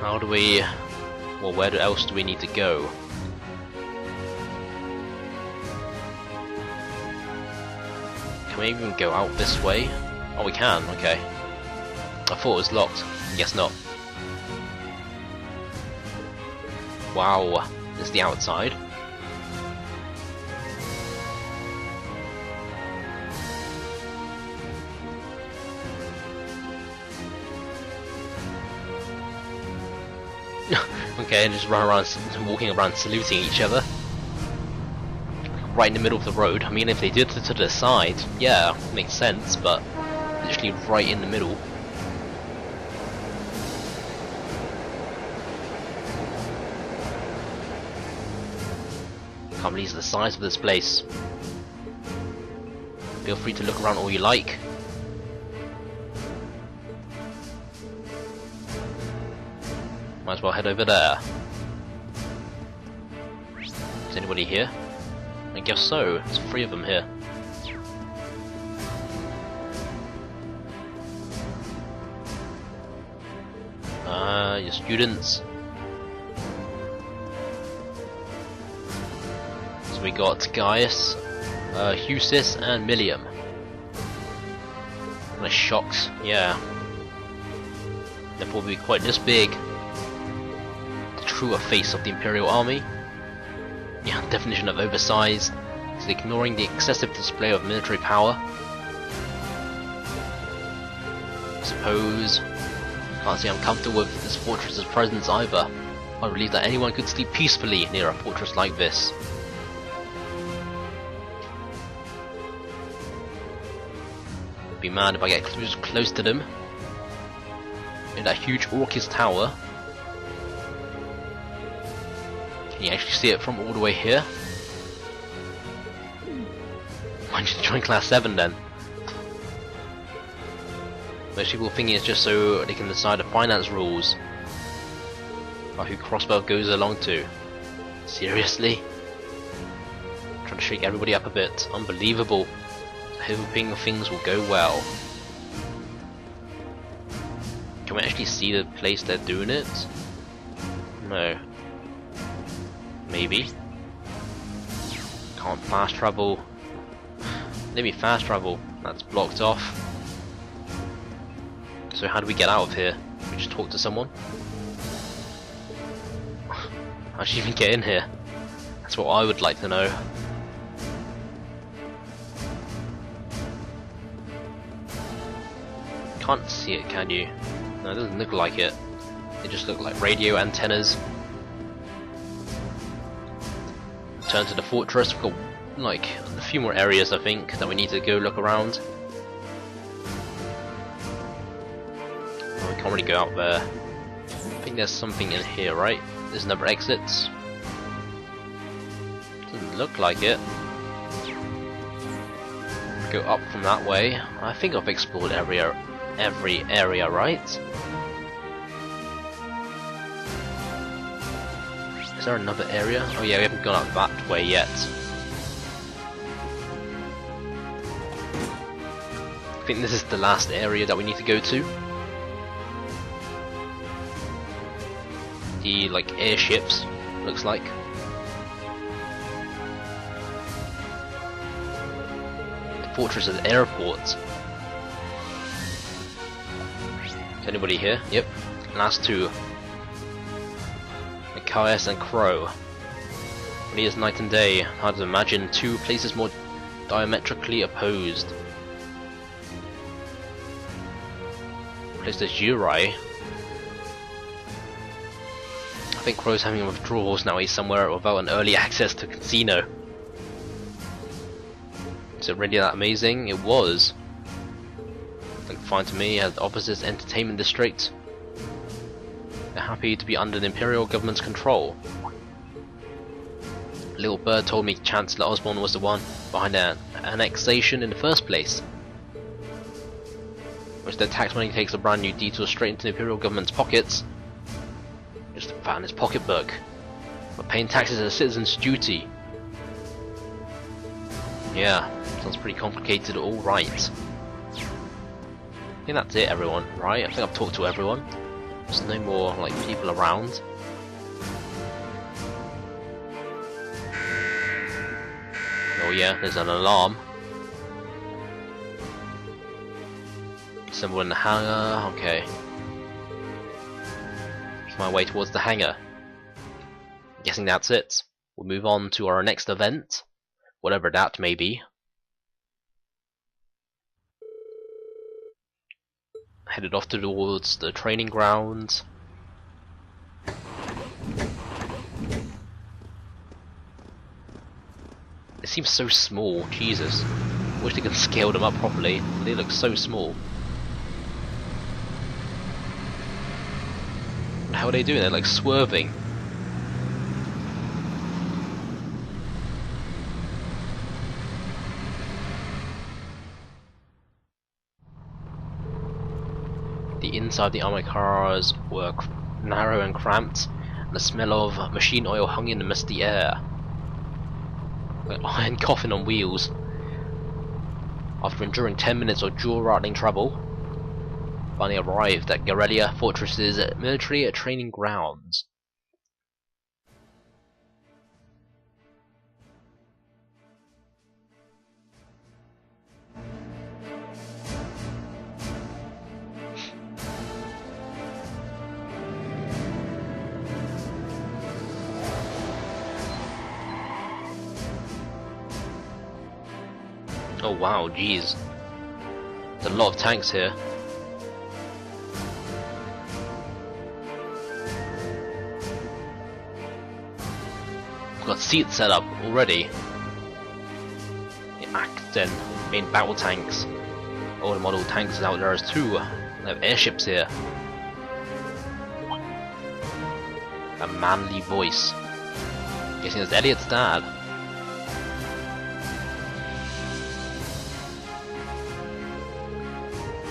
how do we... well, where else do we need to go? Can we even go out this way? Oh, we can, okay. I thought it was locked. Guess not. Wow, this is the outside. Okay, just run around, walking around saluting each other. Right in the middle of the road. I mean, if they did it to the side, yeah, makes sense, but literally right in the middle. Can't believe the size of this place. Feel free to look around all you like. Might as well head over there. Is anybody here? I guess so. There's 3 of them here. Your students. So we got Gaius, Husis, and Millium. Kinda shocked, yeah. They're probably quite this big. The truer face of the Imperial Army. Yeah, definition of oversized is ignoring the excessive display of military power. I suppose can't say I'm comfortable with this fortress's presence either. I believe that anyone could sleep peacefully near a fortress like this. Be mad if I get close to them. In that huge Orcus tower. Can you actually see it from all the way here? Why don't you join Class 7 then? Most people think it's just so they can decide the finance rules about who Crossbow goes along to. Seriously? Trying to shake everybody up a bit. Unbelievable. Hoping things will go well. Can we actually see the place they're doing it? No. Maybe. Can't fast travel. Maybe fast travel. That's blocked off. So how do we get out of here? We just talk to someone? How do you even get in here? That's what I would like to know. Can't see it, can you? No, it doesn't look like it. They just look like radio antennas. Turn to the fortress. We've got like a few more areas I think that we need to go look around. Oh, we can't really go out there. I think there's something in here, right? There's another exit. Doesn't look like it. Go up from that way. I think I've explored every area, right? Is there another area? Oh yeah, we haven't gone up that way yet. I think this is the last area that we need to go to. The like airships, looks like. The fortress is airport. Is anybody here? Yep. Last 2. Caius and Crow. Really is night and day. Hard to imagine 2 places more diametrically opposed. Place there's Uri. I think Crow's having withdrawals now. He's somewhere without an early access to casino. Is it really that amazing? It was. Looked fine to me. Had the opposite entertainment district. They're happy to be under the Imperial government's control. Little Bird told me Chancellor Osborne was the one behind the annexation in the first place. Which the tax money takes a brand new detour straight into the Imperial government's pockets. Just to fan his pocketbook. But paying taxes is a citizen's duty. Yeah, sounds pretty complicated, alright. I think that's it everyone, right? I think I've talked to everyone. There's no more like people around. Oh yeah, there's an alarm. Symbol in the hangar, okay. It's my way towards the hangar. Guessing that's it. We'll move on to our next event, whatever that may be. Headed off towards the training grounds. It seems so small, Jesus. Wish they could scale them up properly. They look so small. How are they doing? They're like swerving. The inside of the armored cars were narrow and cramped, and the smell of machine oil hung in the musty air. Like an iron coffin on wheels. After enduring 10 minutes of jaw-rattling trouble, finally arrived at Garrelia Fortress's military training grounds. Oh wow, jeez. There's a lot of tanks here. We've got seats set up already. The Acton main battle tanks. Older model tanks out there as too. They have airships here. A manly voice. Guessing it's Elliot's dad.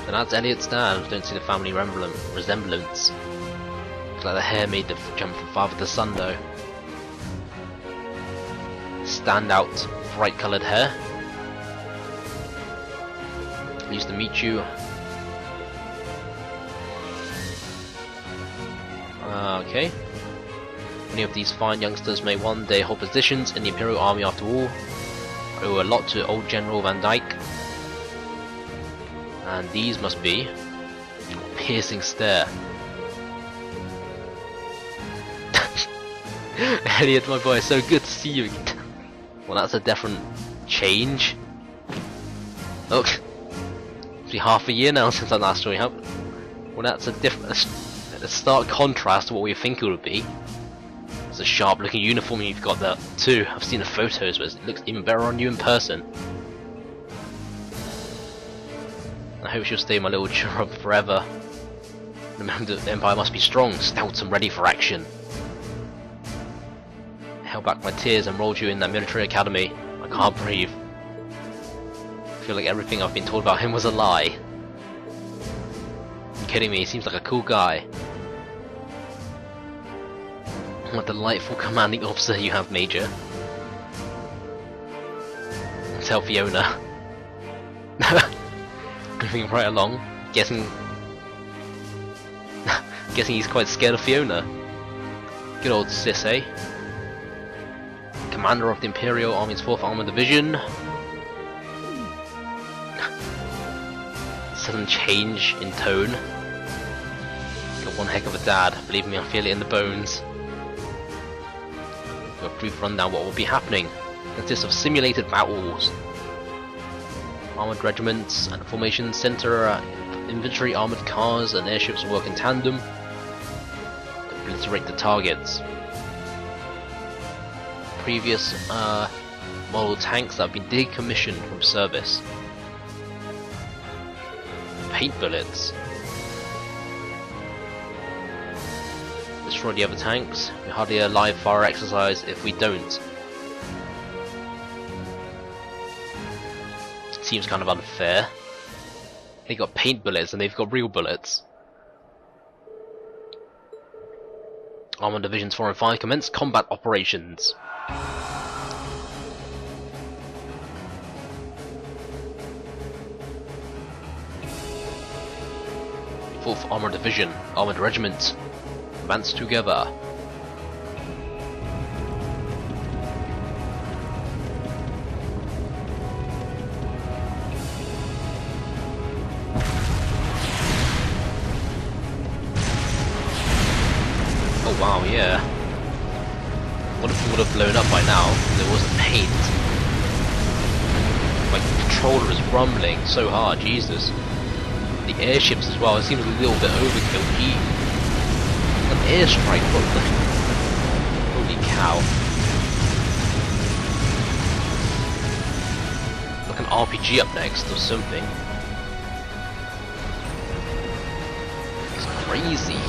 So that's Elliot's dad. Don't see the family resemblance. Looks like the hair made the jump from father to son though. Standout, bright coloured hair. Pleased to meet you. Okay. Many of these fine youngsters may one day hold positions in the Imperial Army after all. I owe a lot to old General Van Dyke. And these must be a piercing stare. Elliot, my boy, so good to see you again. Well, that's a different change. Oh, it's been half a year now since that last story happened. Well, that's a stark contrast to what we think it would be. It's a sharp-looking uniform you've got there too. I've seen the photos, but it looks even better on you in person. I hope she'll stay my little cherub forever. Remember, the Empire must be strong, stout and ready for action. I held back my tears and rolled you in that military academy. I can't breathe. I feel like everything I've been told about him was a lie. You're kidding me, he seems like a cool guy. What a delightful commanding officer you have, Major. Tell Fiona. Moving right along, guessing he's quite scared of Fiona. Good old sis, eh? Commander of the Imperial Army's 4th Armored Division. Sudden change in tone. Got one heck of a dad, believe me, I feel it in the bones. Got a brief rundown what will be happening. Consists of simulated battles. Armored regiments and formation center infantry, armored cars and airships work in tandem to obliterate the targets. Previous model tanks that have been decommissioned from service. Paint bullets. Destroy the other tanks. We're hardly a live fire exercise if we don't. Seems kind of unfair. They got paint bullets and they've got real bullets. Armored Divisions 4 and 5 commence combat operations. 4th Armored Division, Armored Regiment. Advance together. Oh wow, yeah. What if it would have blown up by now? There wasn't paint. My controller is rumbling so hard, Jesus. The airships as well, it seems a little bit overkill. An airstrike, what the... Holy cow. Like an RPG up next or something. It's crazy.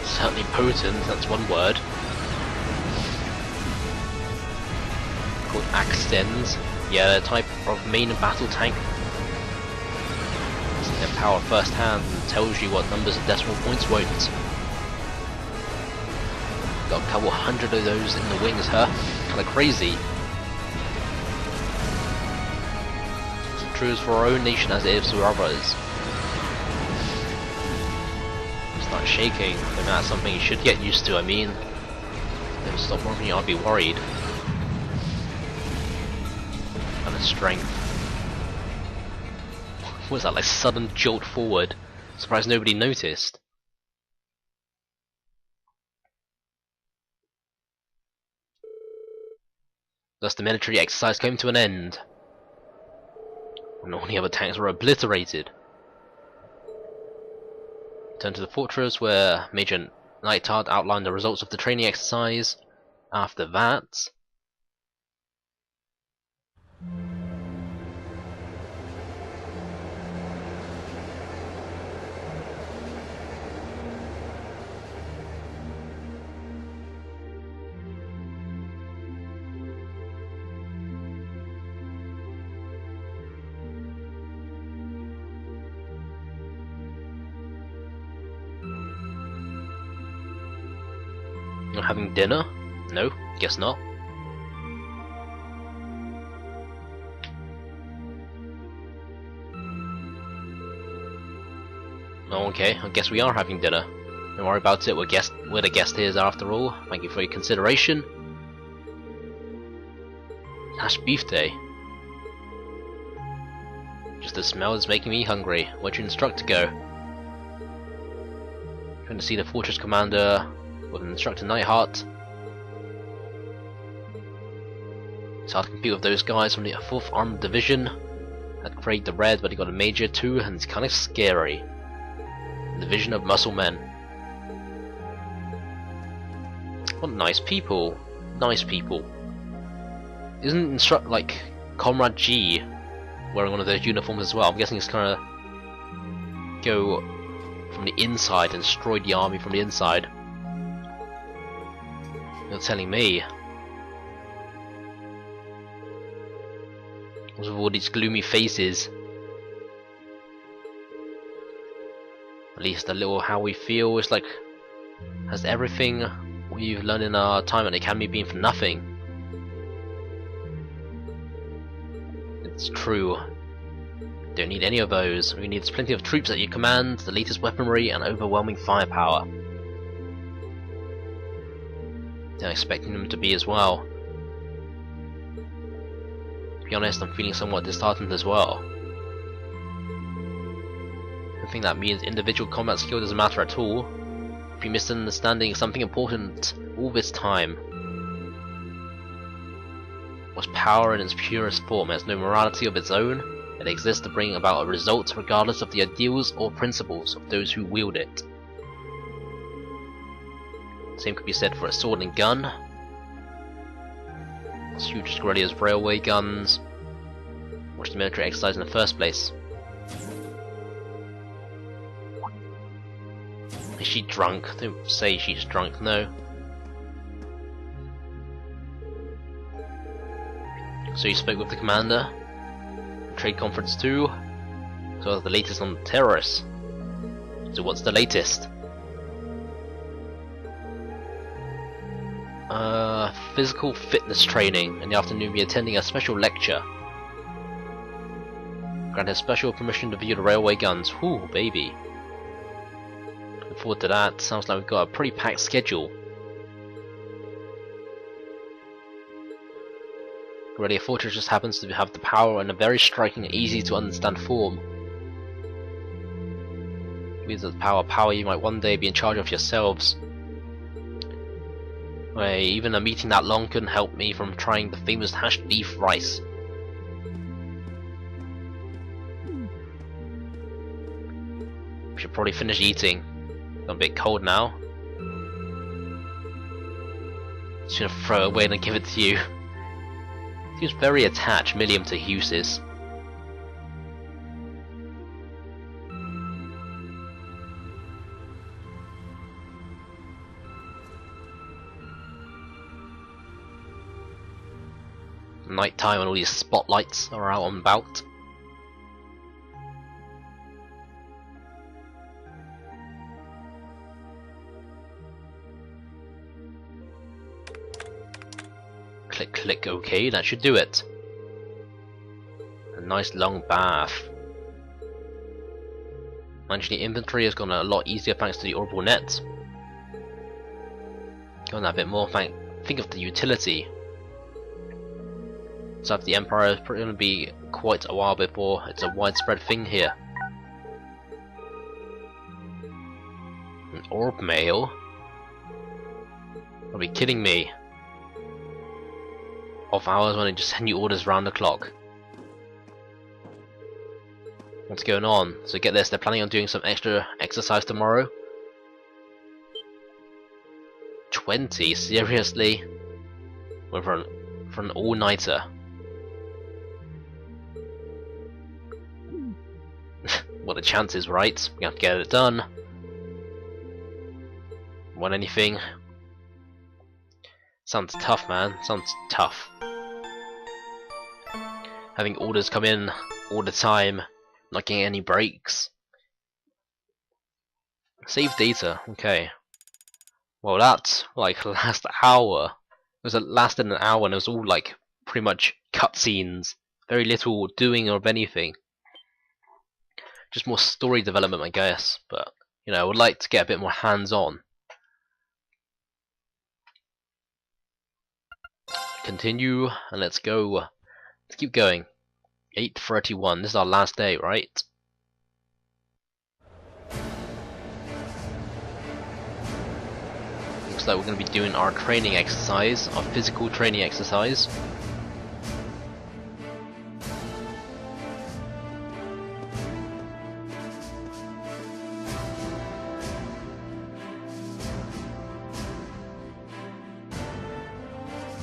Certainly potent, that's one word. Called Accents. Yeah, a type of main battle tank. Their power first hand and tells you what numbers of decimal points won't. Got a couple hundred of those in the wings, huh? Kinda crazy. It's true for our own nation as it is for others. Start shaking, I think that's something you should get used to. I mean, if they stop moving, I'd be worried. And the strength. What was that, like sudden jolt forward? Surprised nobody noticed. Thus the military exercise came to an end, and all the other tanks were obliterated. Returned to the fortress where Major Neidhart outlined the results of the training exercise. After that, not having dinner? No, guess not. Oh, okay, I guess we are having dinner. Don't worry about it, we're the guest here after all. Thank you for your consideration. Hash beef day. Just the smell is making me hungry. Where'd you instruct to go? Trying to see the fortress commander with Instructor Neidhart. It's hard to compete with those guys from the 4th Armored Division. Had Craig the Red, but he got a Major too, and it's kind of scary. Division of muscle men. What nice people. Nice people. Isn't like Comrade G wearing one of those uniforms as well? I'm guessing it's kind of go from the inside and destroy the army from the inside. You're telling me. What's with all these gloomy faces? At least a little how we feel is like, has everything we've learned in our time at the academy been for nothing? It's true. Don't need any of those. We need plenty of troops at your command, the latest weaponry, and overwhelming firepower. They're expecting them to be as well. To be honest, I'm feeling somewhat disheartened as well. I think that means individual combat skill doesn't matter at all. If you misunderstanding something important all this time. Was power in its purest form. It has no morality of its own. It exists to bring about a result regardless of the ideals or principles of those who wield it. Same could be said for a sword and gun. As huge as Garrelia's railway guns. Watch the military exercise in the first place. Is she drunk? Don't say she's drunk, no. So you spoke with the commander? Trade conference too? So the latest on the terrorists. So what's the latest? Physical fitness training. In the afternoon we'll be attending a special lecture. Granted special permission to view the railway guns. Whoo, baby. Looking forward to that. Sounds like we've got a pretty packed schedule. Garrelia Fortress just happens to have the power in a very striking and easy to understand form. With the power you might one day be in charge of yourselves. Wait, even a meeting that long couldn't help me from trying the famous hashed beef rice. We should probably finish eating. It's a bit cold now. Just gonna throw it away and give it to you. Seems very attached, Milliam, to Hughes's. Night time when all these spotlights are out and about. Click, click, okay, that should do it. A nice long bath. Managing the inventory has gone a lot easier thanks to the orbital net. Going that bit more, think of the utility. So if the Empire is probably going to be quite a while before it's a widespread thing here. An orb mail? Are you kidding me? Off hours when they just send you orders round the clock. What's going on? So get this, they're planning on doing some extra exercise tomorrow? 20? Seriously? Well, for an all-nighter. What the chances, right? We have to get it done. Want anything? Sounds tough, man. Sounds tough. Having orders come in all the time, not getting any breaks. Save data, okay. Well, that like last hour. It lasted an hour and it was all like pretty much cutscenes. Very little doing of anything. Just more story development, I guess. But you know, I would like to get a bit more hands-on. Continue and let's go. Let's keep going. 8:31. This is our last day, right? Looks like we're going to be doing our training exercise, our physical training exercise.